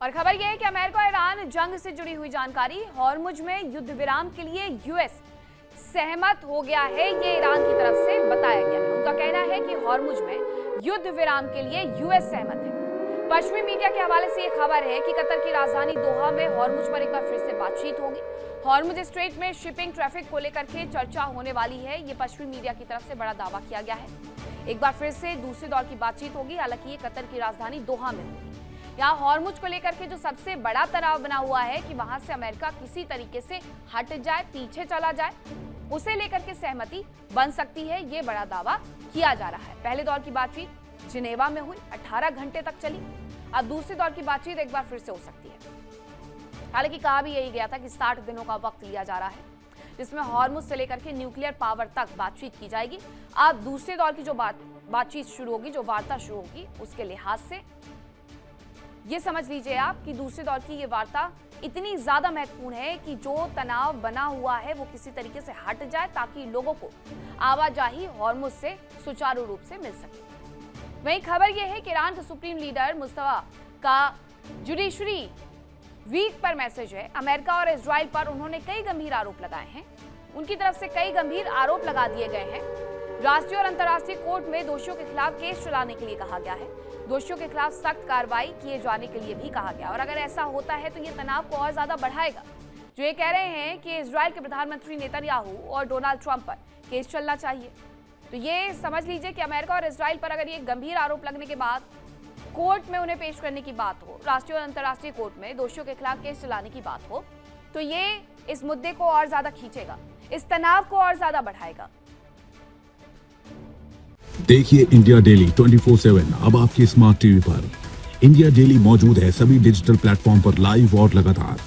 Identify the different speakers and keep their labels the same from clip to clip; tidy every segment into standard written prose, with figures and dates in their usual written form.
Speaker 1: और खबर यह है कि अमेरिका और ईरान जंग से जुड़ी हुई जानकारी। हॉर्मुज में युद्ध विराम के लिए यूएस सहमत हो गया है, ये ईरान की तरफ से बताया गया है। उनका कहना है कि हॉर्मुज में युद्ध विराम के लिए यूएस सहमत है। पश्चिमी मीडिया के हवाले से यह खबर है कि कतर की राजधानी दोहा में हॉर्मुज पर एक बार फिर से बातचीत होगी। हॉर्मुज स्ट्रेट में शिपिंग ट्रैफिक को लेकर के चर्चा होने वाली है, ये पश्चिमी मीडिया की तरफ से बड़ा दावा किया गया है। एक बार फिर से दूसरे दौर की बातचीत होगी, हालांकि ये कतर की राजधानी दोहा में होगी। यहाँ हॉर्मुज को लेकर के जो सबसे बड़ा तनाव बना हुआ है कि वहां से अमेरिका किसी तरीके से हट जाए, पीछे चला जाए, उसे लेकर के सहमति बन सकती है, ये बड़ा दावा किया जा रहा है। पहले दौर की बातचीत जिनेवा में हुई, 18 घंटे तक चली। अब दूसरे दौर की बातचीत एक बार फिर से हो सकती है। हालांकि कहा भी यही गया था कि 60 दिनों का वक्त लिया जा रहा है, जिसमें हॉर्मुज से लेकर के न्यूक्लियर पावर तक बातचीत की जाएगी। अब दूसरे दौर की जो बातचीत शुरू होगी, जो वार्ता शुरू होगी, उसके लिहाज से ये समझ लीजिए आप कि दूसरे दौर की ये वार्ता इतनी ज्यादा महत्वपूर्ण है कि जो तनाव बना हुआ है वो किसी तरीके से हट जाए, ताकि लोगों को आवाजाही हॉर्मुज से सुचारू रूप से मिल सके। वहीं खबर यह है कि ईरान के सुप्रीम लीडर मुस्तफा का जुडिशरी वीक पर मैसेज है। अमेरिका और इजराइल पर उन्होंने कई गंभीर आरोप लगाए हैं, उनकी तरफ से कई गंभीर आरोप लगा दिए गए हैं। राष्ट्रीय और अंतर्राष्ट्रीय कोर्ट में दोषियों के खिलाफ केस चलाने के लिए कहा गया है। दोषियों के खिलाफ सख्त कार्रवाई किए जाने के लिए भी कहा गया। और अगर ऐसा होता है तो ये तनाव को और ज्यादा बढ़ाएगा। जो ये कह रहे हैं कि इजराइल के प्रधानमंत्री नेतन्याहू और डोनाल्ड ट्रंप पर केस चलना चाहिए, तो ये समझ लीजिए कि अमेरिका और इजराइल पर अगर ये गंभीर आरोप लगने के बाद कोर्ट में उन्हें पेश करने की बात हो, राष्ट्रीय और अंतर्राष्ट्रीय कोर्ट में दोषियों के खिलाफ केस चलाने की बात हो, तो ये इस मुद्दे को और ज्यादा खींचेगा, इस तनाव को और ज्यादा बढ़ाएगा।
Speaker 2: देखिए इंडिया डेली 24/7 अब आपके स्मार्ट टीवी पर। इंडिया डेली मौजूद है सभी डिजिटल प्लेटफॉर्म पर लाइव और लगातार।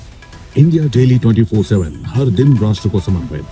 Speaker 2: इंडिया डेली 24/7 हर दिन राष्ट्र को समर्पित।